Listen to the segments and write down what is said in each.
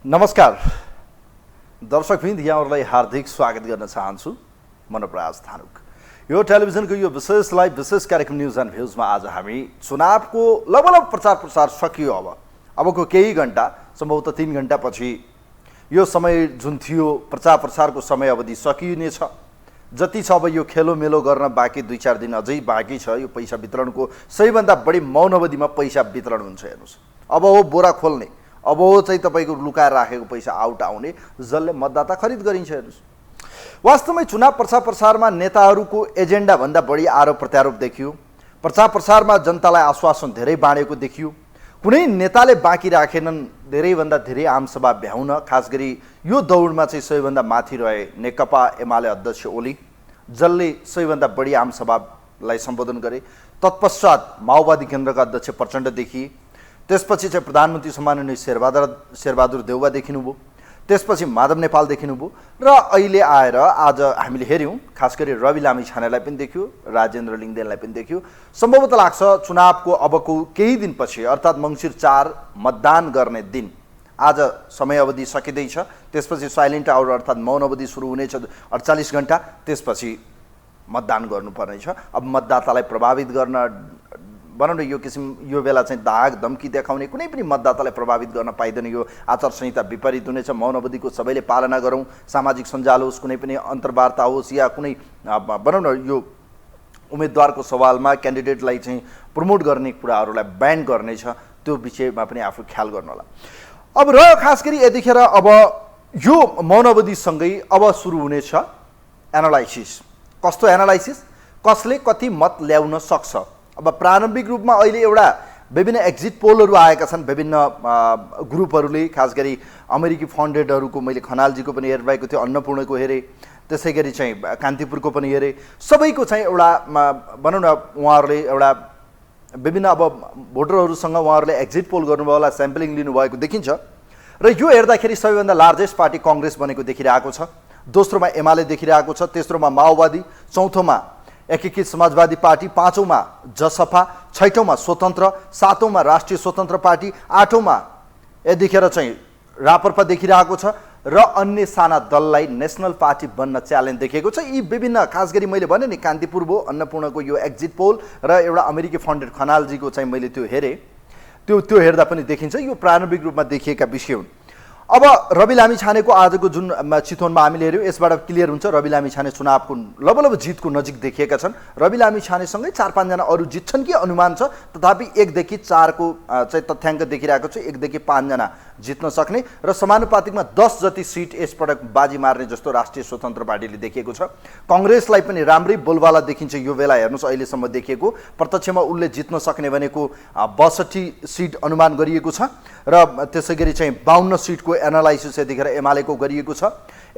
नमस्कार दर्शकवृन्द, यहाँहरूलाई हार्दिक स्वागत गर्न चाहन्छु। म नवराज धानुक। यो टेलिभिजनको यो विशेष लाइभ विशेष कार्यक्रम न्युज एन्ड भ्युजमा आज हामी चुनावको लगभग प्रचार प्रसार सकियो। अबको केही घण्टा, सम्भवतः 3 घण्टा पछि यो समय जुन थियो प्रचार प्रसारको समय अवधि सकिनेछ। जति छ अब यो खेलोमेलो गर्न बाँकी 2-4 दिन अझै बाँकी छ। यो पैसा वितरणको सबैभन्दा बढी मौन अवधिमा पैसा वितरण हुन्छ। हेर्नुहोस्, अब हो बोरा खोल्ने, अब हो चाहिँ तपाईँको लुकाएर राखेको पैसा आउट आउने, जसले मतदाता खरिद गरिन्छ। हेर्नुहोस्, वास्तवमै चुनाव प्रचार प्रसारमा नेताहरूको एजेन्डाभन्दा बढी आरोप प्रत्यारोप देखियो। प्रचार प्रसारमा जनतालाई आश्वासन धेरै बाँडेको देखियो। कुनै नेताले बाँकी राखेनन् धेरैभन्दा धेरै आमसभा भ्याउन। खास गरी यो दौडमा चाहिँ सबैभन्दा माथि रहे नेकपा एमाले अध्यक्ष ओली, जसले सबैभन्दा बढी आमसभालाई सम्बोधन गरे। तत्पश्चात माओवादी केन्द्रका अध्यक्ष प्रचण्ड देखिए। त्यसपछि चाहिँ प्रधानमन्त्री सम्माननीय शेरबहादुर देउवा देखिनुभयो। त्यसपछि माधव नेपाल देखिनुभयो र अहिले आएर आज हामीले हेऱ्यौँ, खास गरी रवि लामिछानेलाई पनि देखियो, राजेन्द्र लिङ्गदेनलाई पनि देखियो। सम्भवतः लाग्छ चुनावको अबको केही दिनपछि, अर्थात् मङ्सिर 4 मतदान गर्ने दिन आज समय अवधि सकिँदैछ। त्यसपछि साइलेन्ट आवर अर्थात् मौन अवधि सुरु हुनेछ 48 घण्टा। त्यसपछि मतदान गर्नुपर्नेछ। अब मतदातालाई प्रभावित गर्न भनौँ न, यो बेला चाहिँ दाग धम्की देखाउने, कुनै पनि मतदातालाई प्रभावित गर्न पाइँदैन। यो आचार संहिता विपरीत हुनेछ। मौन अवधिको सबैले पालना गरौँ। सामाजिक सञ्जाल होस्, कुनै पनि अन्तर्वार्ता होस्, या कुनै भनौँ न यो उम्मेदवारको सवालमा क्यान्डिडेटलाई चाहिँ प्रमोट गर्ने कुराहरूलाई ब्यान गर्नेछ, त्यो विषयमा पनि आफू ख्याल गर्नु होला। अब र खास गरी यतिखेर अब यो मौन अवधिसँगै अब सुरु हुनेछ एनालाइसिस। कस्तो एनालाइसिस? कसले कति मत ल्याउन सक्छ। अब प्रारम्भिक रूपमा अहिले एउटा विभिन्न एक्जिट पोलहरू आएका छन्। विभिन्न ग्रुपहरूले, खास गरी अमेरिकी फन्डेडहरूको, मैले खनालजीको पनि हेरिरहेको थियो, अन्नपूर्णको हेरेँ, त्यसै गरी चाहिँ कान्तिपुरको पनि हेरेँ। सबैको चाहिँ एउटा भनौँ न, उहाँहरूले एउटा विभिन्न अब भोटरहरूसँग उहाँहरूले एक्जिट पोल गर्नुभयो होला, स्याम्पलिङ लिनुभएको देखिन्छ। र यो हेर्दाखेरि सबैभन्दा लार्जेस्ट पार्टी कङ्ग्रेस बनेको देखिरहेको छ। दोस्रोमा एमाले देखिरहेको छ। तेस्रोमा माओवादी, चौथोमा एकीकृत समाजवादी पार्टी, पाँचौँमा जसपा, छैटौँमा स्वतन्त्र, सातौँमा राष्ट्रिय स्वतन्त्र पार्टी, आठौँमा यतिखेर चाहिँ राप्रपा देखिरहेको छ र अन्य साना दललाई नेसनल पार्टी बन्न च्यालेन्ज देखिएको छ। यी विभिन्न, खास गरी मैले भने नि कान्तिपुर भयो, अन्नपूर्णको यो एक्जिट पोल र एउटा अमेरिकी फन्डेड खनालजीको चाहिँ मैले त्यो हेरेँ, त्यो हेर्दा पनि देखिन्छ यो प्रारम्भिक रूपमा देखिएका विषय हुन्। अब रवि लामिछानेको आजको जुन चितवनमा हामीले हेऱ्यौँ, यसबाट क्लियर हुन्छ रवि लामिछाने चुनावको लगभग जितको नजिक देखिएका छन्। रवि लामिछानेसँगै 4-5 जना अरू जित्छन् कि अनुमान छ, तथापि 1 देखि 4 को चाहिँ तथ्याङ्क देखिरहेको छ। 1 देखि 5 जना जित्न सक्ने र समानुपातिकमा 10 जति सिट यसपटक बाजी मार्ने जस्तो राष्ट्रिय स्वतन्त्र पार्टीले देखिएको छ। कङ्ग्रेसलाई पनि राम्रै बोलबाला देखिन्छ यो बेला। हेर्नुहोस्, अहिलेसम्म देखिएको प्रत्यक्षमा उनले जित्न सक्ने भनेको 62 सिट अनुमान गरिएको छ र त्यसै गरी चाहिँ 52 सिटको एनालाइसिस यतिखेर एमालेको गरिएको छ।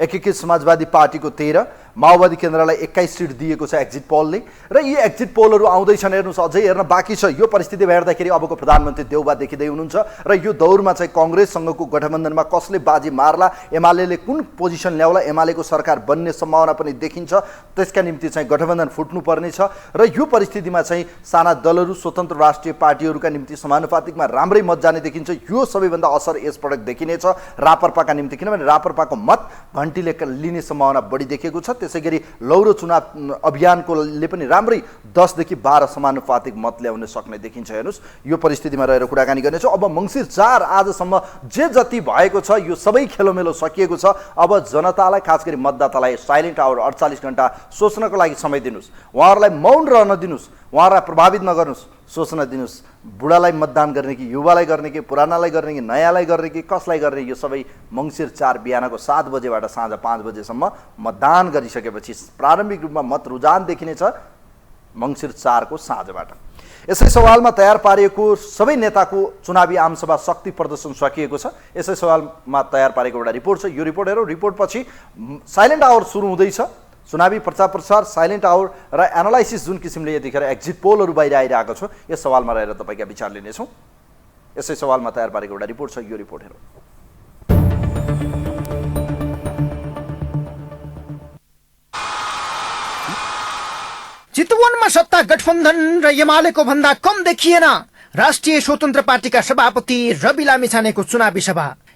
एकीकृत समाजवादी पार्टीको 13, माओवादी केन्द्रलाई 21 सिट दिएको छ एक्जिट पोलले। र यी एक्जिट पोलहरू आउँदैछन्। हेर्नुहोस्, अझै हेर्न बाँकी छ। यो परिस्थितिमा हेर्दाखेरि अबको प्रधानमन्त्री देउबा देखिँदै हुनुहुन्छ र यो दौरमा चाहिँ कङ्ग्रेससँगको गठबन्धनमा कसले बाजी मार्ला, एमाले कुन पोजिसन ल्याउला, एमालेको सरकार बन्ने सम्भावना पनि देखिन्छ। त्यसका निम्ति चाहिँ गठबन्धन फुट्नुपर्नेछ र यो परिस्थितिमा चाहिँ साना दलहरू, स्वतन्त्र राष्ट्रिय पार्टीहरूका निम्ति समानुपातिकमा राम्रै मत जाने देखिन्छ। यो सबैभन्दा असर यसपटक देखिनेछ राप्रपाका निम्ति, किनभने राप्रपाको मत घन्टीले लिने सम्भावना बढी देखिएको छ। त्यसै गरी लौरो चुनाव अभियानकोले पनि राम्रै 10 देखि 12 समानुपातिक मत ल्याउन सक्ने देखिन्छ। हेर्नुहोस्, यो परिस्थितिमा रहेर कुराकानी गर्नेछौँ। अब मङ्सिर 4 आजसम्म जे जति भएको छ यो सबै खेलोमेलो सकिएको छ। अब जनतालाई, खास गरी मतदातालाई साइलेन्ट आवर 48 घण्टा सोच्नको लागि समय दिनुहोस्। उहाँहरूलाई मौन रहन दिनुहोस्, उहाँहरूलाई प्रभावित नगर्नुहोस्, सोच्न दिनुहोस्। बुढालाई मतदान गर्ने कि युवालाई गर्ने कि पुरानालाई गर्ने कि नयाँलाई गर्ने कि कसलाई गर्ने, यो सबै मङ्सिर 4 बिहानको 7 बजेबाट साँझ 5 बजेसम्म मतदान गरिसकेपछि प्रारम्भिक रूपमा मत रुझान देखिनेछ मङ्सिर 4 को साँझबाट। यसै सवालमा तयार पारिएको सबै नेताको चुनावी आमसभा शक्ति प्रदर्शन सकिएको छ। यसै सवालमा तयार पारेको एउटा रिपोर्ट छ। यो रिपोर्ट हेरौँ। रिपोर्टपछि साइलेन्ट आवर सुरु हुँदैछ। चुनावी प्रचार प्रसार, साइलेन्ट आवर र एनालाइसिस जुन किसिमले यतिखेर एक्जिट पोलहरू बाहिर आइरहेको छ, यस सवालमा रहेर तपाईँका विचार लिनेछौँ। यसै सवालमा तयार पारेको एउटा रिपोर्ट छ। यो रिपोर्ट हेरौँ। चितवनमा सत्ता गठबन्धन र एमालेको भन्दा कम देखिएन। राष्ट्रिय स्वतन्त्र पार्टीका सभापति रवि लामिछानेको चुनावी सभा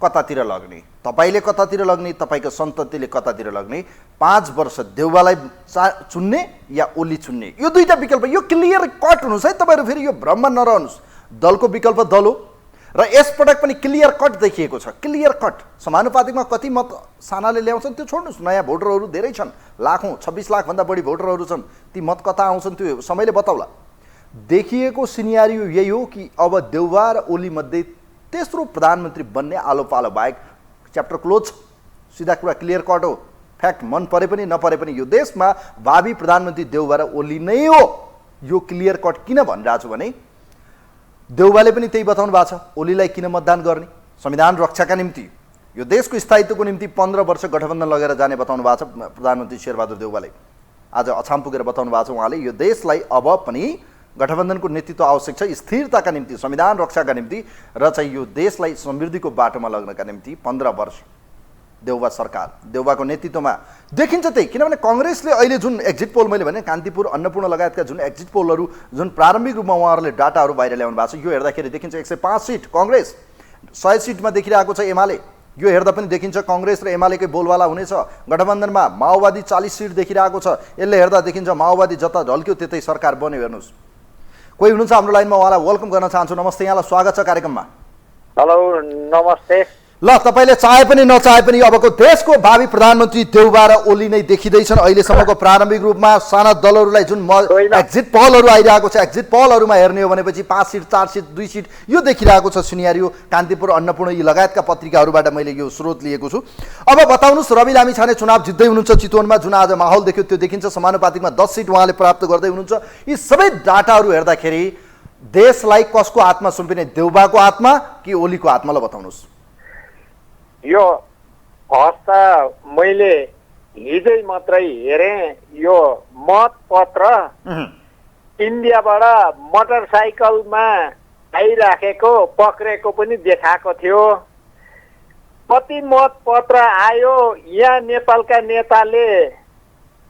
कतातिर लग्ने, तपाईँले कतातिर लग्ने, तपाईँको सन्ततिले कतातिर लग्ने, 5 वर्ष देउबालाई चुन्ने या ओली चुन्ने, यो दुईटा विकल्प, यो क्लियर कट हुनुहोस् है। तपाईँहरू फेरि यो भ्रममा नरहनुहोस्। दलको विकल्प दल हो र यसपटक पनि क्लियर कट देखिएको छ। क्लियर कट समानुपातिकमा कति मत सानाले ल्याउँछन् त्यो छोड्नुहोस्, नयाँ भोटरहरू धेरै छन्, लाखौँ 26 लाखभन्दा बढी भोटरहरू छन्, ती मत कता आउँछन् त्यो समयले बताउला। देखिएको सिनेरियो यही हो कि अब देउबा र ओली मध्ये तेस्रो प्रधानमन्त्री बन्ने आलो पालो बाहेक च्याप्टर क्लोज, सिधा कुरा क्लियर कट हो। फ्याक्ट मन परे पनि नपरे पनि यो देशमा भावी प्रधानमन्त्री देउबा र ओली नै हो। यो क्लियर कट किन भनिरहेको छु भने देउबाले पनि त्यही बताउनु भएको छ, ओलीलाई किन मतदान गर्ने, संविधान रक्षाका निम्ति, यो देशको स्थायित्वको निम्ति 15 वर्ष गठबन्धन लगेर जाने बताउनु भएको छ प्रधानमन्त्री शेरबहादुर देउबाले। आज अछाम पुगेर बताउनु भएको छ उहाँले, यो देशलाई अब पनि गठबन्धनको नेतृत्व आवश्यक छ स्थिरताका निम्ति, संविधान रक्षाका निम्ति र चाहिँ यो देशलाई समृद्धिको बाटोमा लग्नका निम्ति 15 वर्ष देउबा सरकार, देउबाको नेतृत्वमा देखिन्छ त्यही। किनभने कांग्रेसले अहिले जुन एक्जिट पोल, मैले भने कान्तिपुर, अन्नपूर्ण लगायतका जुन एक्जिट पोलहरू, जुन प्रारम्भिक रूपमा उहाँहरूले डाटाहरू बाहिर ल्याउनु भएको छ, यो हेर्दाखेरि देखिन्छ 105 सिट कांग्रेस, 100 सिटमा देखिरहेको छ एमाले। यो हेर्दा पनि देखिन्छ कांग्रेस र एमालेकै बोलवाला हुनेछ। गठबन्धनमा माओवादी 40 सिट देखिरहेको छ, यसले हेर्दा देखिन्छ माओवादी जता ढल्क्यो त्यतै सरकार बन्यो। हेर्नुहोस्, कोही हुनुहुन्छ हाम्रो लाइनमा, उहाँलाई वेलकम गर्न चाहन्छु। नमस्ते, यहाँलाई स्वागत छ कार्यक्रममा। हेलो नमस्ते। ल, तपाईँले चाहे पनि नचाहे पनि अबको देशको भावी प्रधानमन्त्री देउबा र ओली नै देखिँदैछन्। अहिलेसम्मको प्रारम्भिक रूपमा साना दलहरूलाई जुन एक्जिट पोलहरू आइरहेको छ, एक्जिट पोलहरूमा हेर्ने हो भनेपछि 5 सिट 4 सिट 2 सिट यो देखिरहेको छ सिनेरियो। कान्तिपुर, अन्नपूर्ण यी लगायतका पत्रिकाहरूबाट मैले यो स्रोत लिएको छु। अब बताउनुहोस्, रवि लामिछाने चुनाव जित्दै हुनुहुन्छ चितवनमा, जुन आज माहौल देख्यो त्यो देखिन्छ। समानुपातिकमा 10 सिट उहाँले प्राप्त गर्दै हुनुहुन्छ। यी सबै डाटाहरू हेर्दाखेरि देशलाई कसको हातमा सुम्पिने, देउबाको हातमा कि ओलीको हातमा, ल बताउनुहोस्। यो हस्ता मैले हिजै मात्रै हेरेँ, यो मतपत्र इन्डियाबाट मोटरसाइकलमा आइराखेको पक्रेको पनि देखाएको थियो। कति मतपत्र आयो, यहाँ नेपालका नेताले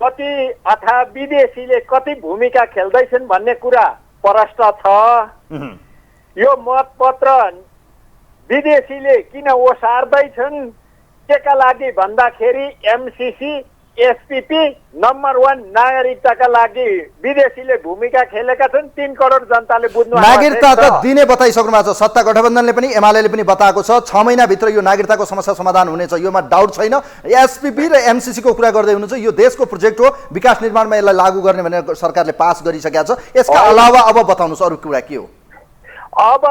कति अथवा विदेशीले कति भूमिका खेल्दैछन् भन्ने कुरा प्रश्न छ। यो मतपत्र विदेशीले किन ओसार्दैछन्, केका लागि भन्दाखेरि एमसीसी एसपीपी नम्बर 1 नागरिकताका लागि विदेशीले भूमिका खेलेका छन्। 3 करोड जनताले बुझ्नु, नागरिकता त दिने बताइसक्नु भएको छ। सत्ता गठबन्धनले पनि एमालेले पनि बताएको छ 6 महिनाभित्र यो नागरिकताको समस्या समाधान हुनेछ, योमा डाउट छैन। एसपीपी र एमसीसी को कुरा गर्दै हुनुहुन्छ, यो देशको प्रोजेक्ट हो, विकास निर्माणमा यसलाई लागू गर्ने भनेर सरकारले पास गरिसकेको छ। यसका अलावा अब बताउनुहोस् अरु कुरा के हो। अब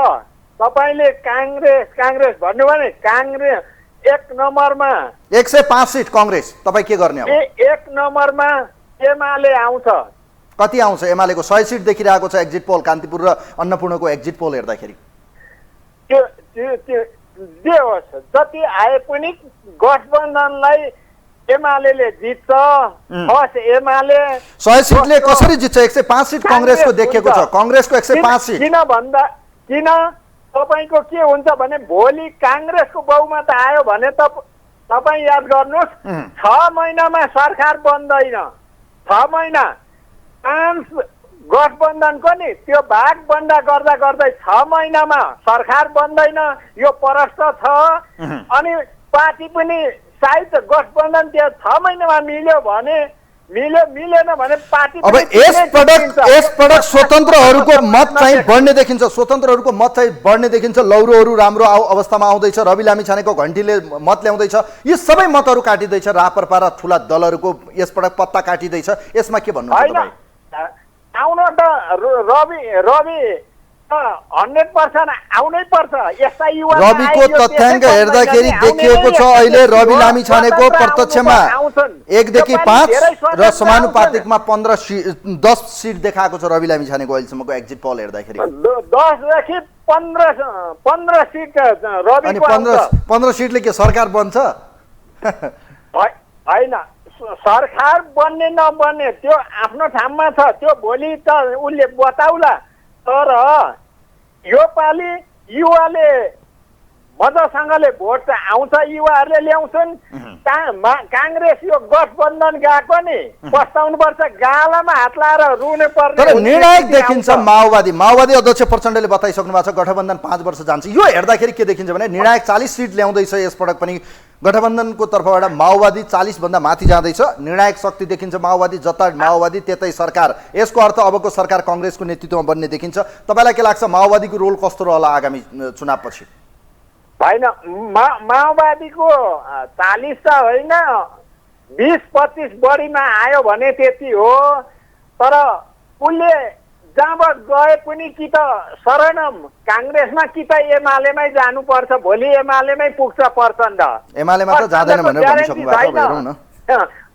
तपाईले कांग्रेस भन्नु भने कांग्रेस 1 नम्बरमा 105 सिट कांग्रेस, तपाई के गर्ने अब? 1 नम्बरमा एमाले आउँछ। कति आउँछ? एमालेको 100 सिट देखिरहेको छ एक्जिट पोल, कान्तिपुर र अन्नपूर्णको एक्जिट पोल हेर्दाखेरि। त्यो जे होस्, जति आए पनि गठबन्धनलाई एमालेले जित्छ। फर्स्ट एमाले 100 सिटले कसरी जित्छ? 105 सिट कांग्रेसको देखिएको छ, कांग्रेसको 105 सिट। किन तपाईको के हुन्छ भने भोलि कांग्रेसको बहुमत आयो भने त तपाई याद गर्नुस्, 6 महिनामा सरकार बन्दैन। 6 महिना 5 गठबन्धनको नि त्यो भाग बन्दा गर्दै 6 महिनामा सरकार बन्दैन, यो प्रश्न छ। अनि पार्टी पनि सायद गठबन्धन त्यो 6 महिनामा मिल्यो भने मिलेन भने पार्टी अब यस पटक स्वतन्त्रहरूको मत चाहिँ बढ्ने देखिन्छ, स्वतन्त्रहरूको मत चाहिँ बढ्ने देखिन्छ। लौरोहरू राम्रो अवस्थामा आउँदैछ, रवि लामिछानेको घण्टीले मत ल्याउँदैछ, यी सबै मतहरू काटिँदैछ। रापरपा र ठुला दलहरूको यसपटक पत्ता काटिँदैछ। यसमा के भन्नु होइन? आउन त रवि 100% आउनै पर्छ। यस्ता युवा रविको तथ्याङ्क हेर्दाखेरि देखिएको छ अहिले रवि लामिछानेको प्रत्यक्षमा 1 देखि 5 र समानुपातिकमा 10 सिट देखाएको छ रवि लामिछानेको अहिलेसम्मको एक्जिट पोल हेर्दाखेरि। 10 देखि 15 सिट रवि, अनि 15 सिटले के सरकार बन्छ? होइन, सरकार बन्ने नबन्ने त्यो आफ्नो ठाउँमा छ, त्यो भोलि त उसले बताउला। तर यो पालि युवाले मजासँगले भोट आउँछ, युवाहरूले ल्याउँछन्। काङ्ग्रेस यो गठबन्धन गएको नि पस्ताउनुपर्छ, गालामा हात लाएर रुने पर्ने। तर निर्णायक देखिन्छ माओवादी अध्यक्ष प्रचण्डले बताइसक्नु भएको छ गठबन्धन 5 वर्ष जान्छ। यो हेर्दाखेरि के देखिन्छ भने निर्णायक 40 सिट ल्याउँदैछ, यसपटक पनि गठबन्धनको तर्फबाट माओवादी 40 भन्दा माथि जाँदैछ। निर्णायक शक्ति देखिन्छ माओवादी, जता माओवादी त्यतै सरकार। यसको अर्थ अबको सरकार कांग्रेसको नेतृत्वमा बन्ने देखिन्छ। तपाईलाई के लाग्छ माओवादीको रोल कस्तो रहला आगामी चुनावपछि? होइन, माओवादीको 40 त होइन, 20-25 बढीमा आयो भने त्यति हो। तर उसले जहाँबाट गए पनि कि त शरणम काङ्ग्रेसमा कि त एमालेमै जानुपर्छ। भोलि एमालेमै पुग्छ प्रचण्ड। एमालेमा त जाँदैन भनेर भनिसक्नु भएको छ, हेरौँ न।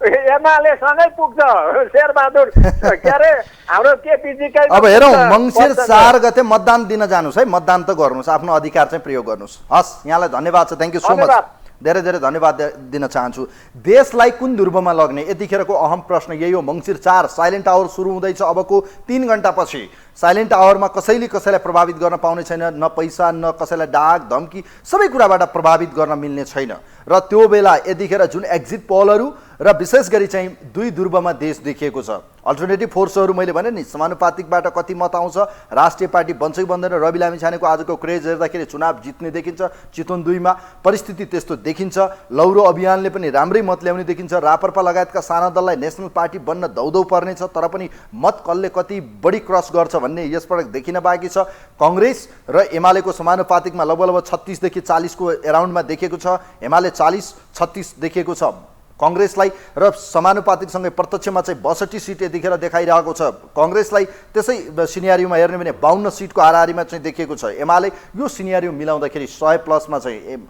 एमाले सँगै पुग्छ शेरबहादुर के अरे हाम्रो केपीजीकै। अब हेरौँ मङ्सिर 4 गते मतदान दिन जानुस् है, मतदान त गर्नुस्, आफ्नो अधिकार चाहिँ प्रयोग गर्नुस्। हस्, यहाँलाई धन्यवाद छ, थ्याङ्क यू सो मच, धेरै धेरै धन्यवाद दिन चाहन्छु। देशलाई कुन ध्रुवमा लग्ने यतिखेरको अहम प्रश्न यही हो। मङ्सिर 4 साइलेन्ट आवर सुरु हुँदैछ। अबको 3 घण्टापछि साइलेन्ट आवरमा कसैले कसैलाई प्रभावित गर्न पाउने छैन, न पैसा न कसैलाई डाक धम्की, सबै कुराबाट प्रभावित गर्न मिल्ने छैन। र त्यो बेला यतिखेर जुन एक्जिट पोलहरू र विशेष गरी चाहिँ 2 ध्रुवमा देश देखिएको छ। अल्टरनेटिभ फोर्सहरू मैले भने नि समानुपातिकबाट कति मत आउँछ, राष्ट्रिय पार्टी बन्छ कि बन्दैन। रवि लामिछानेको आजको क्रेज हेर्दाखेरि चुनाव जित्ने देखिन्छ। चितवन 2 मा परिस्थिति त्यस्तो देखिन्छ। लौरो अभियानले पनि राम्रै मत ल्याउने देखिन्छ। रापरपा लगायतका साना दललाई नेसनल पार्टी बन्न दौदौ पर्नेछ, तर पनि मत कसले कति बढी क्रस गर्छ भन्ने यसपटक देखिन बाँकी छ। कांग्रेस र एमालेको समानुपातिकमा लगभग 36 देखि 40 को एराउन्डमा देखिएको छ। एमाले 40-36 देखिएको छ कांग्रेसलाई, र समानुपातिकसँगै प्रत्यक्षमा चाहिँ 62 सिट यतिखेर देखाइरहेको छ कांग्रेसलाई। त्यसै सिनेरियोमा हेर्ने भने 52 सिटको हाराहारीमा चाहिँ देखिएको छ एमाले। यो सिनेरियो मिलाउँदाखेरि 100 प्लसमा चाहिँ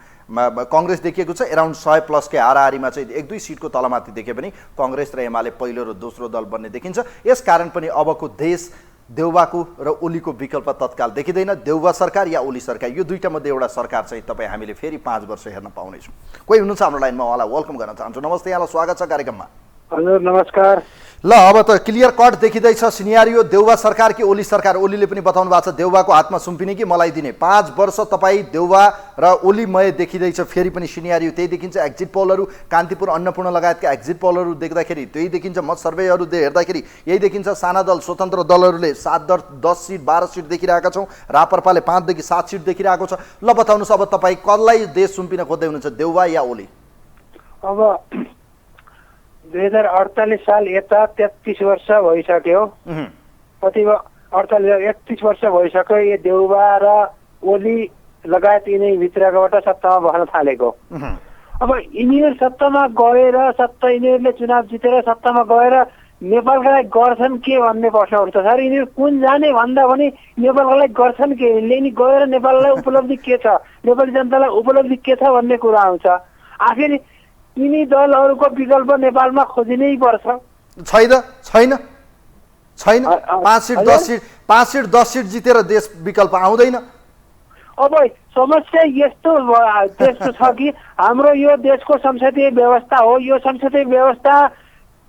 कांग्रेस देखिएको छ। एराउन्ड 100 प्लस के हाराहारीमा चाहिँ 1-2 सिटको तलमाथि देखे पनि कांग्रेस र एमाले पहिलो र दोस्रो दल बन्ने देखिन्छ। यसकारण पनि अबको देश देउवाको र ओलीको विकल्प तत्काल देखिँदैन। देउवा सरकार या ओली सरकार, यो दुईटा मध्ये एउटा सरकार चाहिँ तपाईँ हामीले फेरि 5 वर्ष हेर्न पाउनेछौँ। कोही हुनुहुन्छ हाम्रो लाइनमा, उहाँलाई वेलकम गर्न चाहन्छु। नमस्ते, यहाँलाई स्वागत छ कार्यक्रममा। हजुर नमस्कार। ल अब त क्लियर कट देखिँदैछ सिनेरियो, देउवा सरकार कि ओली सरकार। ओलीले पनि बताउनु भएको छ देउवाको हातमा सुम्पिने कि मलाई दिने। 5 वर्ष तपाईँ देउवा र ओलीमय देखिँदैछ। फेरि पनि सिनेरियो त्यही देखिन्छ। एक्जिट पोलहरू कान्तिपुर अन्नपूर्ण लगायतका एक्जिट पोलहरू देख्दाखेरि त्यही देखिन्छ। मत सर्वेहरू हेर्दाखेरि यही देखिन्छ। साना दल स्वतन्त्र दलहरूले 7-10 सिट 12 सिट देखिरहेका छौँ। रापरपाले 5 देखि 7 सिट देखिरहेको छ। ल बताउनुहोस् अब तपाईँ कसलाई देश सुम्पिन खोज्दै हुनुहुन्छ, देउवा या ओली? अब 2048 साल यता 33 वर्ष भइसक्यो। कति 31 वर्ष भइसक्यो यो देउवा र ओली लगायत यिनै भित्रबाट सत्तामा बस्न थालेको। अब यिनीहरू सत्तामा गएर यिनीहरूले चुनाव जितेर सत्तामा गएर नेपालका लागि गर्छन् के भन्ने प्रश्न उठ्छ सर। यिनीहरू कुन जाने भन्दा पनि नेपालका लागि गर्छन् के, यिनले गएर नेपाललाई उपलब्धि के छ, नेपाली जनतालाई उपलब्धि के छ भन्ने कुरा आउँछ। आखिर यिनी दलहरूको विकल्प नेपालमा खोजिनै पर्छ। छैन 5 सिट 10 सिट जितेर देश विकल्प आउँदैन। अब समस्या यस्तो छ कि हाम्रो यो देशको संसदीय व्यवस्था हो। यो संसदीय व्यवस्था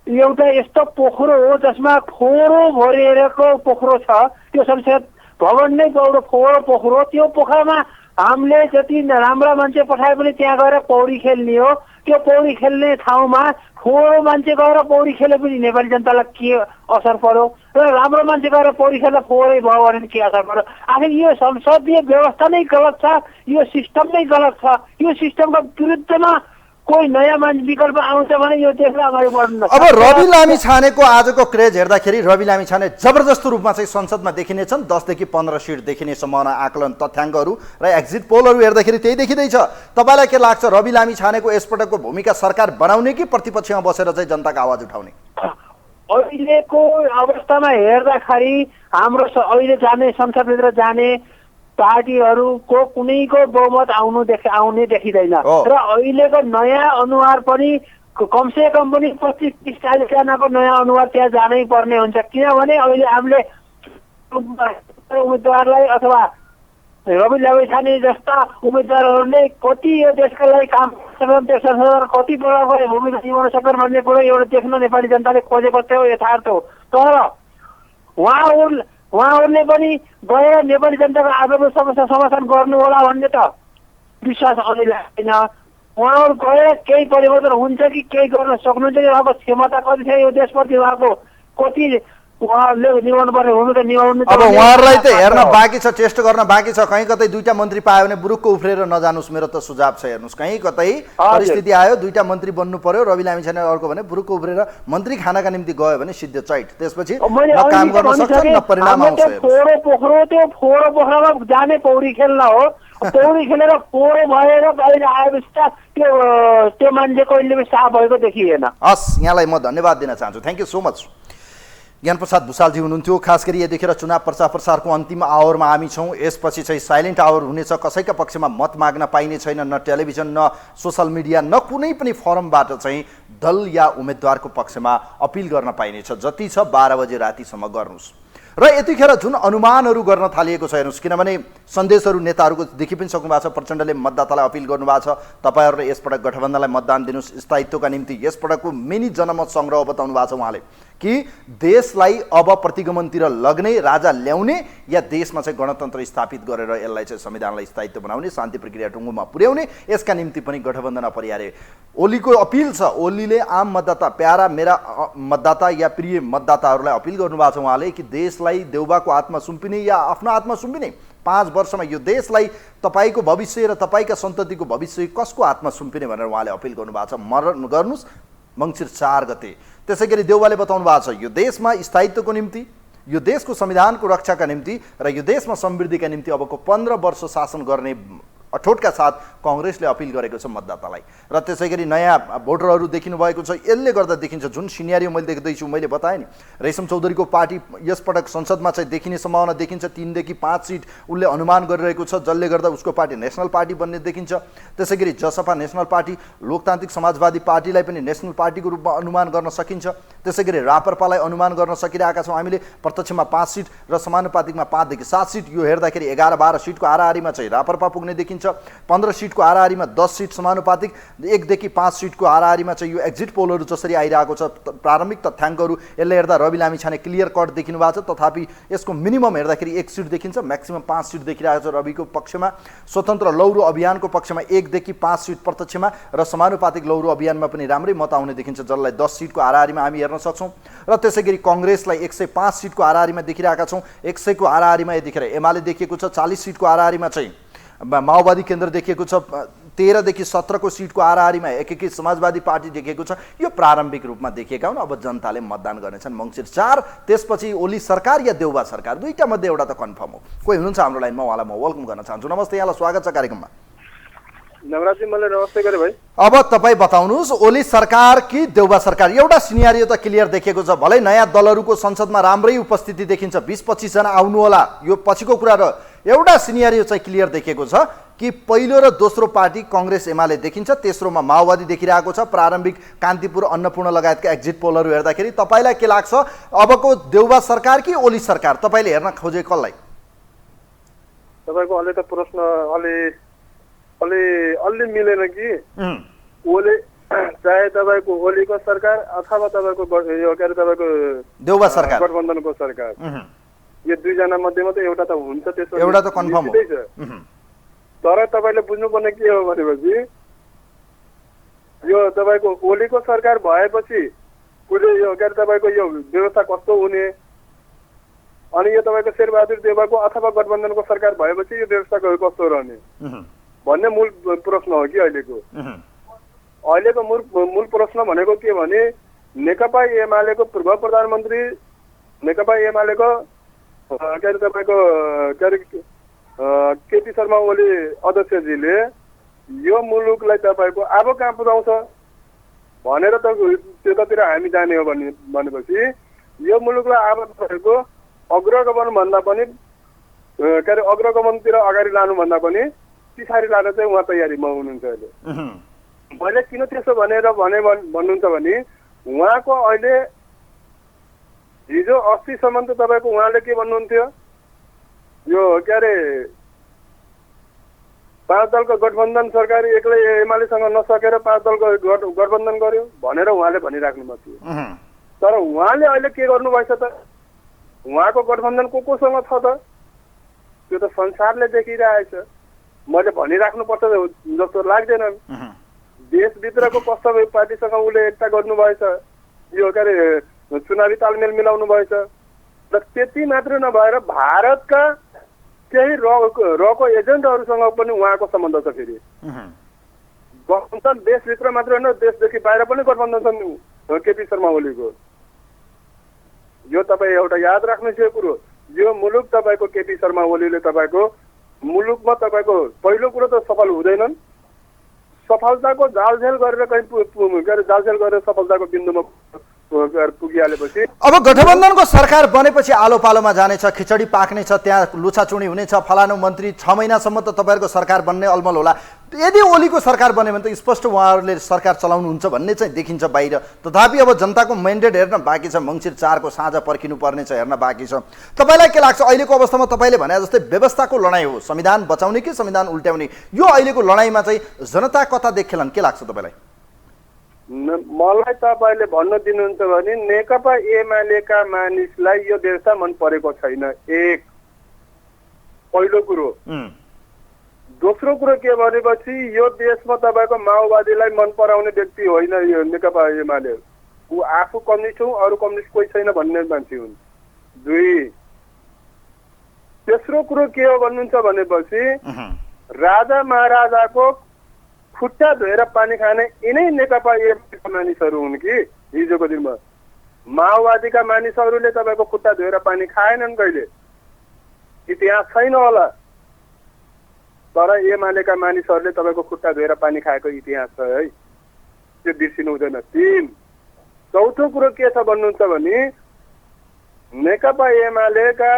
एउटा यस्तो पोखरो हो जसमा फोहोरो भरिएको पोखरो छ। त्यो संसद भवन नै एउटा फोहोरो पोखरो। त्यो पोखरामा हामीले जति राम्रा मान्छे पठाए पनि त्यहाँ गएर पौडी खेल्ने हो। त्यो पौडी खेल्ने ठाउँमा फोहोरो मान्छे गएर पौडी खेले पनि नेपाली जनतालाई के असर पर्यो, र राम्रो मान्छे गएर पौडी खेल्दा फोहोरै भयो भने के असर पर्यो। आखिर यो संसदीय व्यवस्था नै गलत छ, यो सिस्टम नै गलत छ। यो सिस्टमको विरुद्धमा कोही नयाँ विकल्प आउँछ भने यो देशलाई अगाडि बढ्न। अब रवि लामिछानेको आजको क्रेज हेर्दाखेरि रवि लामिछाने जबरजस्त रूपमा चाहिँ संसदमा देखिनेछन्। 10 देखि 15 सिट देखिने सम्भावना आकलन तथ्याङ्कहरू र एक्जिट पोलहरू हेर्दाखेरि त्यही देखिँदैछ। तपाईँलाई के लाग्छ रवि लामिछानेको यसपटकको भूमिका सरकार बनाउने कि प्रतिपक्षमा बसेर चाहिँ जनताको आवाज उठाउने? अहिलेको अवस्थामा हेर्दाखेरि हाम्रो अहिले जाने संसदभित्र जाने पार्टीहरूको कुनैको बहुमत आउने देखिँदैन। र अहिलेको नयाँ अनुहार पनि कमसे कम पनि 25-40 जनाको नयाँ अनुहार त्यहाँ जानै पर्ने हुन्छ। किनभने अहिले हामीले उम्मेदवारलाई अथवा रवि लामिछाने जस्ता उम्मेदवारहरूले कति यो देशका लागि काम कति प्रकारको भूमिका निभाउन सक्छन् भन्ने कुरो एउटा देख्न नेपाली जनताले खोजेको थियो, यथार्थ हो। तर उहाँहरूले पनि गएर नेपाली जनताको आगमन समस्या समाधान गर्नु होला भन्ने त विश्वास अहिले छैन। उहाँहरू गएर केही परिवर्तन हुन्छ कि केही गर्न सक्नुहुन्छ कि उहाँको क्षमता कति छ यो देशप्रति उहाँको कति उहाँहरूले निभाउनु पर्ने भूमिका निभाउनु अब उहाँहरूलाई त हेर्न बाँकी छ, टेस्ट गर्न बाँकी छ। कहीँ कतै 2टा मन्त्री पायो भने बुरुक्क उफ्रेर नजानुस्, मेरो त सुझाव छ। हेर्नुस्, कहीँ कतै परिस्थिति आयो 2टा मन्त्री बन्नु पर्यो, रवि लामिछाने अर्को भने बुरुक्क उफ्रेर मन्त्री खानाका निम्ति गयो भने सिद्धे चैट, त्यसपछि न काम गर्न सक्छ न परिणाम आउँछ। फोहोरो पोखरो त्यो फोहोरो पोखरामा जाने पौडी खेल्न हो, पौडी खेलेर फोहोरो भएर बाहिर आएपछि त्यो मान्छे कहिले पनि साफ भएको देखिएन। हस्, यहाँलाई म धन्यवाद दिन चाहन्छु। Thank you so much. ज्ञान प्रसाद भुषालजी हुनुहुन्थ्यो। खास गरी यतिखेर चुनाव प्रचारको अन्तिम आवरमा हामी छौँ। यसपछि चाहिँ साइलेन्ट आवर हुनेछ। कसैका पक्षमा मत माग्न पाइने छैन, न टेलिभिजन न सोसल मिडिया न कुनै पनि फोरमबाट चाहिँ दल या उम्मेदवारको पक्षमा अपिल गर्न पाइनेछ। जति छ 12 बजे रातिसम्म गर्नुहोस्। र यतिखेर जुन अनुमानहरू गर्न थालिएको छ हेर्नुहोस्, किनभने सन्देशहरू नेताहरूको देखि पनि सक्नु भएको छ। प्रचण्डले मतदातालाई अपिल गर्नुभएको छ, तपाईँहरूले यसपटक गठबन्धनलाई मतदान दिनुहोस्, स्थायित्वका निम्ति यसपटकको मिनी जनमत सङ्ग्रह बताउनु भएको छ उहाँले, कि देशलाई अब प्रतिगमनतिर लग्ने, राजा ल्याउने या देशमा चाहिँ गणतन्त्र स्थापित गरेर यसलाई चाहिँ संविधानलाई स्थायित्व बनाउने, शान्ति प्रक्रिया टुङ्गोमा पुर्याउने, यसका निम्ति पनि गठबन्धन अपरिहार्य। ओलीको अपिल छ। ओलीले आम मतदाता, प्यारा मेरा मतदाता या प्रिय मतदाताहरूलाई अपिल गर्नुभएको छ उहाँले, कि देशलाई देउबाको आत्मा सुम्पिने या आफ्नो आत्मा सुम्पिने, 5 वर्षमा यो देशलाई तपाईँको भविष्य र तपाईँका सन्ततिको भविष्य कसको आत्मा सुम्पिने भनेर उहाँले अपिल गर्नुभएको छ। मरण गर्नुहोस् मङ्सिर 4 गते। त्यसै गरी देउबाले बताउनु भएको छ, यो देशमा स्थायित्वको निम्ति, यो देशको संविधानको रक्षाका निम्ति र यो देशमा समृद्धिका निम्ति अबको 15 वर्ष शासन गर्ने अठोटका साथ कांग्रेसले अपिल गरेको छ मतदातालाई। र त्यसै गरी नयाँ भोटरहरू देखिनु भएको छ। यसले गर्दा देखिन्छ जुन सिनेरियो मैले देख्दैछु, मैले बताएँ नि, रेशम चौधरीको पार्टी यसपटक संसदमा चाहिँ देखिने सम्भावना देखिन्छ। 3 देखि 5 सिट उसले अनुमान गरिरहेको छ, जसले गर्दा उसको पार्टी नेसनल पार्टी बन्ने देखिन्छ। त्यसै गरी जसपा नेसनल पार्टी, लोकतान्त्रिक समाजवादी पार्टीलाई पनि नेसनल पार्टीको रूपमा अनुमान गर्न सकिन्छ। त्यसै गरी रापरपालाई अनुमान गर्न सकिरहेका छौँ हामीले। प्रत्यक्षमा 5 सिट र समानुपातिकमा 5 देखि 7 सिट, यो हेर्दाखेरि 11-12 सिटको हाराहारीमा चाहिँ रापरपा पुग्ने देखिन्छ। 15 सिटको हाराहारीमा 10 सिट समानुपातिक, 1 देखि 5 सिटको हाराहारीमा चाहिँ यो एक्जिट पोलहरू जसरी आइरहेको छ, प्रारम्भिक तथ्याङ्कहरू यसले हेर्दा रवि लामिछाने क्लियर कट देखिनु भएको छ। तथापि यसको मिनिमम हेर्दाखेरि 1 सिट देखिन्छ, म्याक्सिमम 5 सिट देखिरहेको छ रविको पक्षमा। स्वतन्त्र लौरो अभियानको पक्षमा 1 देखि 5 सिट प्रत्यक्षमा र समानुपातिक लौरो अभियानमा पनि राम्रै मत आउने देखिन्छ, जसलाई 10 सिटको हाराहारीमा हामी हेर्न सक्छौँ। र त्यसै गरी कांग्रेसलाई 105 सिटको हाराहारीमा देखिरहेका छौँ। 100 को हाराहारीमा यतिखेर एमाले देखिएको छ। 40 सिटको हाराहारीमा चाहिँ माओवादी केन्द्र देखिएको छ। 13 देखि 17 को सिटको हाराहारीमा एकीकृत समाजवादी पार्टी देखिएको छ। यो प्रारम्भिक रूपमा देखिएका हुन्। अब जनताले मतदान गर्नेछन् मङ्सिर 4। त्यसपछि ओली सरकार या देउबा सरकार, दुईटा मध्ये एउटा त कन्फर्म हो। कोही हुनुहुन्छ हाम्रो लाइनमा, उहाँलाई म वेलकम गर्न चाहन्छु। नमस्ते, यहाँलाई स्वागत छ कार्यक्रममा। नवराज जी, मलाई नमस्ते गरे भाइ। अब तपाईँ बताउनुहोस्, ओली सरकार कि देउबा सरकार? एउटा सिनेरियो त क्लियर देखिएको छ। भलै नयाँ दलहरूको संसदमा राम्रै उपस्थिति देखिन्छ, 20-25 जना आउनु होला, यो पछिको कुरा। र एउटा सिनेरियो चाहिँ क्लियर देखिएको छ कि पहिलो र दोस्रो पार्टी कांग्रेस एमाले देखिन्छ, तेस्रोमा माओवादी देखिरहेको छ। प्रारम्भिक कान्तिपुर, अन्नपूर्ण लगायतका एक्जिट पोलहरू हेर्दाखेरि तपाईँलाई के लाग्छ, अबको देउबा सरकार कि ओली सरकार? तपाईँले हेर्न खोजे कसलाई? तपाईँको अलि त प्रश्न अलि मिलेन कि ओली चाहे तपाईँको ओलीको सरकार अथवा तपाईँको यो के अरे तपाईँको देउबा सरकार, गठबन्धनको सरकार, यो दुईजना मध्येमा त एउटा त हुन्छ। त्यसो एउटा त कन्फर्म हो। तर तपाईँले बुझ्नुपर्ने के हो भनेपछि, यो तपाईँको ओलीको सरकार भएपछि कुनै यो के अरे तपाईँको यो व्यवस्था कस्तो हुने, अनि यो तपाईँको शेरबहादुर देउवाको अथवा गठबन्धनको सरकार भएपछि यो व्यवस्था कस्तो रहने भन्ने मूल प्रश्न हो कि अहिलेको मूल प्रश्न भनेको के भने, नेकपा एमालेको पूर्व प्रधानमन्त्री, नेकपा एमालेको के अरे तपाईँको के अरे केपी शर्मा ओली अध्यक्षजीले यो मुलुकलाई तपाईँको अब कहाँ पुर्याउँछ भनेर त त्यतातिर हामी जाने हो भनेपछि यो मुलुकलाई अब तपाईँको अग्रगमन भन्दा पनि के अरे अग्रगमनतिर अगाडि लानुभन्दा पनि पछाडि लान चाहिँ उहाँ तयारीमा हुनुहुन्छ अहिले। मैले किन त्यसो भन्नुहुन्छ भने, उहाँको अहिले हिजो अस्तिसम्म त तपाईँको उहाँले के भन्नुहुन्थ्यो, यो के अरे 5 दलको गठबन्धन सरकार एक्लै एमालेसँग नसकेर 5 दलको गठबन्धन गर्यो भनेर उहाँले भनिराख्नु भएको थियो। तर उहाँले अहिले के गर्नुभएछ त, उहाँको गठबन्धन कोसँग छ त त्यो त संसारले देखिरहेछ। मैले भनिराख्नुपर्छ जस्तो लाग्दैन। देशभित्रको कस्तो पार्टीसँग उसले एकता गर्नुभएछ, यो के अरे चुनावी तालमेल मिलाउनु भएछ र त्यति मात्र नभएर भारतका केही रको एजेन्टहरूसँग पनि उहाँको सम्बन्ध छ। फेरि गठबन्धन देशभित्र मात्र होइन, देशदेखि बाहिर पनि गठबन्धन छन् केपी शर्मा ओलीको। यो तपाईँ एउटा याद राख्नुहोस् यो कुरो। यो मुलुक तपाईँको केपी शर्मा ओलीले तपाईँको मुलुकमा तपाईँको पहिलो कुरो त सफल हुँदैनन्, सफलताको जालझेल गरेर कहीँ जालझेल गरेर सफलताको बिन्दुमा पुगिहालेपछि अब गठबन्धनको सरकार बनेपछि आलो पालोमा जानेछ, खिचडी पाक्नेछ, त्यहाँ लुछाचुडी हुनेछ, फलानु मन्त्री 6 महिनासम्म त तपाईँहरूको सरकार बन्ने अलमल होला। यदि ओलीको सरकार बन्यो भने त स्पष्ट उहाँहरूले सरकार चलाउनुहुन्छ भन्ने चाहिँ देखिन्छ बाहिर। तथापि अब जनताको मेन्डेट हेर्न बाँकी छ, मङ्सिर 4 को साँझ पर्खिनु पर्नेछ, हेर्न बाँकी छ। तपाईँलाई के लाग्छ अहिलेको अवस्थामा? तपाईँले भने जस्तै व्यवस्थाको लडाइँ हो, संविधान बचाउने कि संविधान उल्ट्याउने, यो अहिलेको लडाइँमा चाहिँ जनता कता देखेलान्, के लाग्छ तपाईँलाई? मलाई तपाईँले भन्न दिनुहुन्छ भने नेकपा एमालेका मानिसलाई यो देशमा मन परेको छैन, एक पहिलो कुरो। दोस्रो कुरो के भनेपछि यो देशमा तपाईँको माओवादीलाई मन पराउने व्यक्ति होइन यो नेकपा एमाले। ऊ आफू कम्युनिस्ट हुँ, अरू कम्युनिस्ट कोही छैन भन्ने मान्छे हुन्। दुई, तेस्रो कुरो के हो भन्नुहुन्छ भनेपछि राजा महाराजाको खुट्टा धोएर पानी खाने यिनै नेकपा एमालेका मानिसहरू हुन् कि हिजोको दिनमा। माओवादीका मानिसहरूले तपाईँको खुट्टा धोएर पानी खाएनन् कहिले, इतिहास छैन होला, तर एमालेका मानिसहरूले तपाईँको खुट्टा धोएर पानी खाएको इतिहास छ है, त्यो बिर्सिनु हुँदैन। 3, चौथो कुरो के छ भन्नुहुन्छ भने नेकपा एमालेका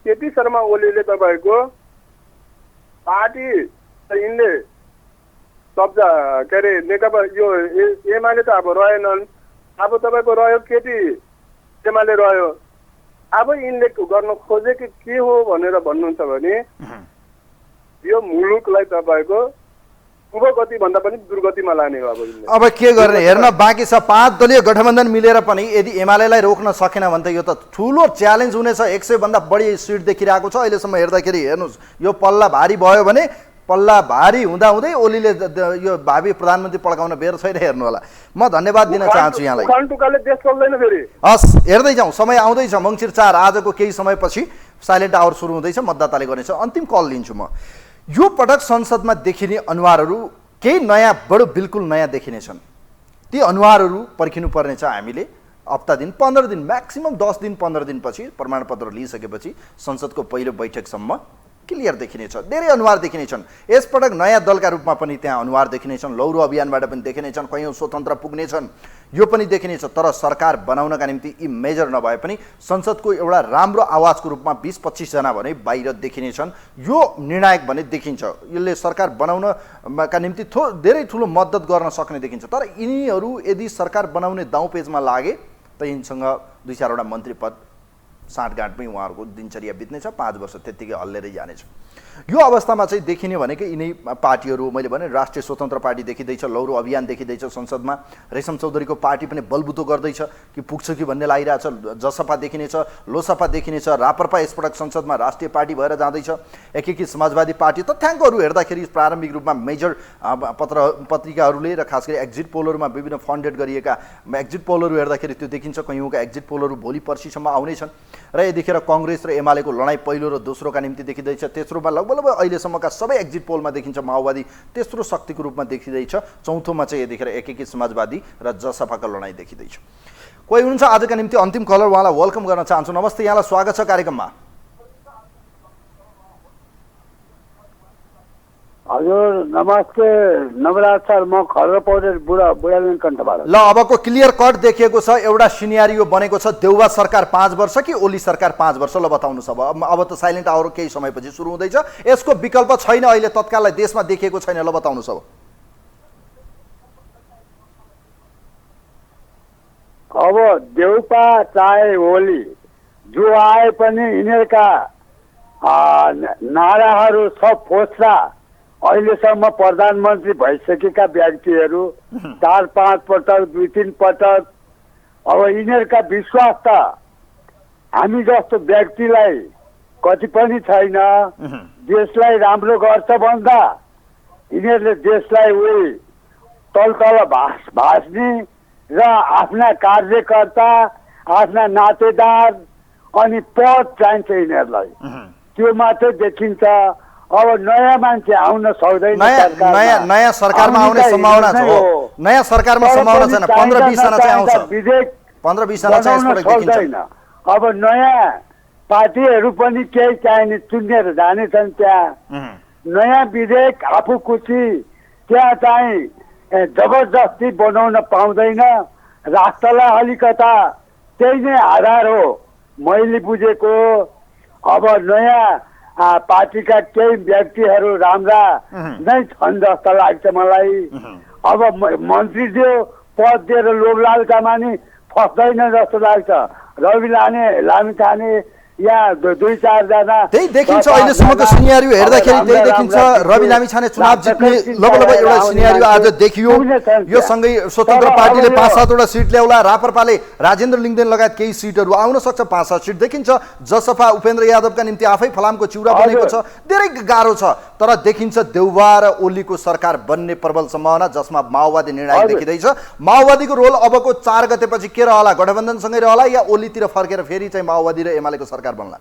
केपी शर्मा ओलीले तपाईँको पार्टी यिनले कब्जा के अरे नेकपा यो एमाले त अब रहेनन्, अब तपाईँको रह्यो केपी एमाले रह्यो। अब यिनले गर्न खोजेको के हो भनेर भन्नुहुन्छ भने यो मुलुकलाई तपाईँको शुभगति भन्दा पनि दुर्गतिमा लाने हो। अब के गर्ने हेर्न बाँकी छ। 5 दलीय गठबन्धन मिलेर पनि यदि एमालेलाई रोक्न सकेन भने त यो त ठुलो च्यालेन्ज हुनेछ। 100 भन्दा बढी सिट देखिरहेको छ अहिलेसम्म हेर्दाखेरि। हेर्नुहोस् यो पल्ला भारी भयो भने पल्ला भारी हुँदाहुँदै ओलीले यो भावी प्रधानमन्त्री पड्काउन बेर छैन, हेर्नु होला। म धन्यवाद दिन चाहन्छु यहाँलाई। हस्, हेर्दै जाउँ, समय आउँदैछ मङ्सिर 4 आजको केही समयपछि साइलेन्ट आवर सुरु हुँदैछ, मतदाताले गर्नेछ। अन्तिम कल लिन्छु म। यो पटक संसदमा देखिने अनुहारहरू केही नयाँ बडो बिल्कुल नयाँ देखिनेछन्। ती अनुहारहरू पर्खिनु पर्नेछ हामीले। हप्ता दिन 15 दिन म्याक्सिमम 10 दिन 15 दिनपछि प्रमाणपत्र लिइसकेपछि संसदको पहिलो बैठकसम्म क्लियर देखिनेछ, धेरै अनुहार देखिनेछन्। यसपटक नयाँ दलका रूपमा पनि त्यहाँ अनुहार देखिनेछन्, लौरो अभियानबाट पनि देखिनेछन्, कयौँ स्वतन्त्र पुग्नेछन्, यो पनि देखिनेछ। तर सरकार बनाउनका निम्ति यी मेजर नभए पनि संसदको एउटा राम्रो आवाजको रूपमा 20-25 जना भने बाहिर देखिनेछन्। यो निर्णायक भने देखिन्छ, यसले सरकार बनाउनका निम्ति धेरै ठुलो मद्दत गर्न सक्ने देखिन्छ। तर यिनीहरू यदि सरकार बनाउने दाउपेचमा लागे त यिनसँग 2-4 वटा मन्त्री पद साँठगाँठमै उहाँहरूको दिनचर्या बित्नेछ, 5 वर्ष त्यत्तिकै हल्लेरै जानेछ। यो अवस्थामा चाहिँ देखिने भनेको यिनै पार्टीहरू, मैले भने राष्ट्रिय स्वतन्त्र पार्टी देखिँदैछ, लौरो अभियान देखिँदैछ संसदमा, रेशम चौधरीको पार्टी पनि बलबुतो गर्दैछ कि पुग्छ कि भन्ने लागिरहेछ, जसपा देखिनेछ, लोसपा देखिनेछ, राप्रपा यसपटक संसदमा राष्ट्रिय पार्टी भएर जाँदैछ, एकीकृत समाजवादी पार्टी। तथ्याङ्कहरू हेर्दाखेरि प्रारम्भिक रूपमा मेजर पत्रिकाहरूले र खास गरी एक्जिट पोलहरूमा विभिन्न फन्डेड गरिएका एक्जिट पोलहरू हेर्दाखेरि त्यो देखिन्छ। कयौँका एक्जिट पोलहरू भोलि पर्सिसम्म आउनेछन् र यतिखेर कङ्ग्रेस र एमालेको लडाइँ पहिलो र दोस्रोका निम्ति देखिँदैछ। तेस्रोमा लगभग अहिलेसम्मका सबै एक्जिट पोलमा देखिन्छ माओवादी तेस्रो शक्तिको रूपमा देखिँदैछ। चौथोमा चाहिँ यतिखेर एकीकृत समाजवादी र जसपाको लडाइँ देखिँदैछ। कोही हुनुहुन्छ आजका निम्ति अन्तिम कलर, उहाँलाई वेलकम गर्न चाहन्छु। नमस्ते, यहाँलाई स्वागत छ कार्यक्रममा। हजुर नमस्ते नवराज सर, म खड्ग पौडेल बुढालिङ कण्ठबाट। ल, अबको क्लियर कट देखिएको छ, एउटा सिनेरियो बनेको छ। देउबा सरकार 5 वर्ष कि ओली सरकार 5 वर्ष? ल बताउनुहोस्। अब त साइलेन्ट आवर केही समयपछि सुरु हुँदैछ, यसको विकल्प छैन अहिले, तत्काललाई देशमा देखिएको छैन। ल बताउनुहोस्। अब देउपा चाहे ओली जो आए पनि यिनीहरूका नाराहरू सब फोस्रा। अहिलेसम्म प्रधानमन्त्री भइसकेका व्यक्तिहरू 4-5 पटक 2-3 पटक, अब यिनीहरूका विश्वास त हामी जस्तो व्यक्तिलाई कति पनि छैन। देशलाई राम्रो गर्छ भन्दा यिनीहरूले देशलाई तल भास्ने र आफ्ना कार्यकर्ता आफ्ना नातेदार अनि पद चाहिन्छ यिनीहरूलाई त्यो मात्रै देखिन्छ अब नयाँ मान्छे आउन सक्दैन नयाँ सरकारमा आउने सम्भावना छ नयाँ सरकारमा सम्भावना छैन 15-20 जना चाहिँ आउँछ विधेयक 15-20 जना चाहिँ यसपटक देखिन्छ अब नयाँ पार्टीहरू पनि केही चाहिने चुनेर जानेछन् त्यहाँ नयाँ विधेयक आफू खुसी त्यहाँ चाहिँ जबरजस्ती बनाउन पाउँदैन राष्ट्रलाई अलिकता त्यही नै आधार हो मैले बुझेको अब नयाँ पार्टीका केही व्यक्तिहरू राम्रा नै छन् जस्तो लाग्छ मलाई अब मन्त्रीज्यू पद दिएर लोभलालका मानि फस्दैन जस्तो लाग्छ रवि लामिछाने या 2-4 जना त्यही देखिन्छ अहिलेसम्मको सिनेरियो हेर्दाखेरि त्यही देखिन्छ रवि लामिछाने चुनाव जित्ने लगभग एउटा सिनेरियो आज देखियो यो सँगै स्वतन्त्र पार्टीले 5-7 वटा सिट ल्याउला राप्रपाले राजेन्द्र लिङ्गदेन लगायत केही सिटहरू आउन सक्छ 5-7 सिट देखिन्छ जसपा उपेन्द्र यादवका निम्ति आफै फलामको चिउरा बनेको छ धेरै गाह्रो छ तर देखिन्छ देउवा र ओलीको सरकार बन्ने प्रबल सम्भावना जसमा माओवादी निर्णायक देखिँदैछ माओवादीको रोल अबको 4 गतेपछि के रहला गठबन्धनसँगै रहला या ओलीतिर फर्केर फेरि चाहिँ माओवादी र एमालेको सरकार बनला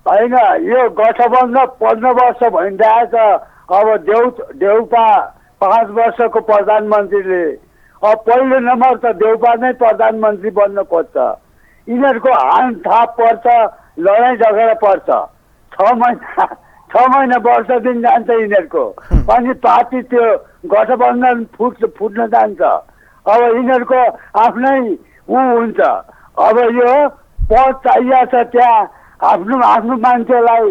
होइन यो गठबन्धन 15 वर्ष भइरहेछ अब देउपा 5 वर्षको प्रधानमन्त्रीले अब पहिलो नम्बर त देउपा नै प्रधानमन्त्री बन्न खोज्छ यिनीहरूको हान थाप पर्छ लडाइँ झगडा पर्छ 6 महिना वर्ष दिन जान्छ यिनीहरूको अनि पार्टी त्यो गठबन्धन फुट्न जान्छ अब यिनीहरूको आफ्नै हुन्छ अब यो पद चाहिएको छ त्यहाँ आफ्नो मान्छेलाई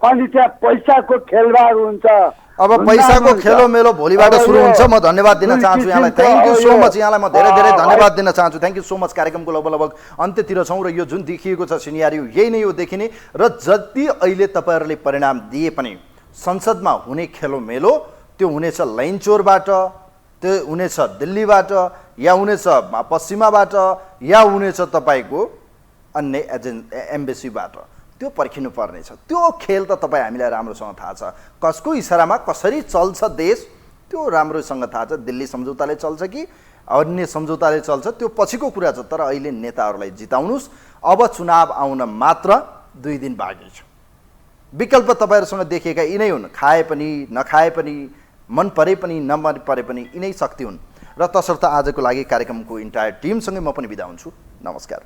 अनि त्यहाँ पैसाको खेलबाड हुन्छ अब पैसाको खेलो मेलो भोलिबाट सुरु हुन्छ म धन्यवाद दिन चाहन्छु यहाँलाई थ्याङ्क यू सो मच यहाँलाई म धेरै धन्यवाद दिन चाहन्छु थ्याङ्क यू सो मच कार्यक्रमको लगभग अन्त्यतिर छौँ र यो जुन देखिएको छ सिनेरियो यही नै हो देखिने र जति अहिले तपाईँहरूले परिणाम दिए पनि संसदमा हुने खेलो मेलो त्यो हुनेछ लैनचोरबाट त्यो हुनेछ दिल्लीबाट या हुनेछ पश्चिमाबाट या हुनेछ तपाईँको अन्य एम्बेसीबाट त्यो पर्खिनु पर्नेछ त्यो खेल त तपाईँ हामीलाई राम्रोसँग थाहा छ कसको इसारामा कसरी चल्छ देश त्यो राम्रोसँग थाहा छ दिल्ली सम्झौताले चल्छ कि अन्य सम्झौताले चल्छ त्यो पछिको कुरा छ तर अहिले नेताहरूलाई जिताउनुहोस् अब चुनाव आउन मात्र 2 दिन बाँकी छ विकल्प तपाईँहरूसँग देखिएका यिनै हुन् खाए पनि नखाए पनि मन परे पनि नमन परे पनि यिनै शक्ति हुन् र तसर्थ आजको लागि कार्यक्रमको इन्टायर टिमसँगै म पनि बिदा हुन्छु नमस्कार।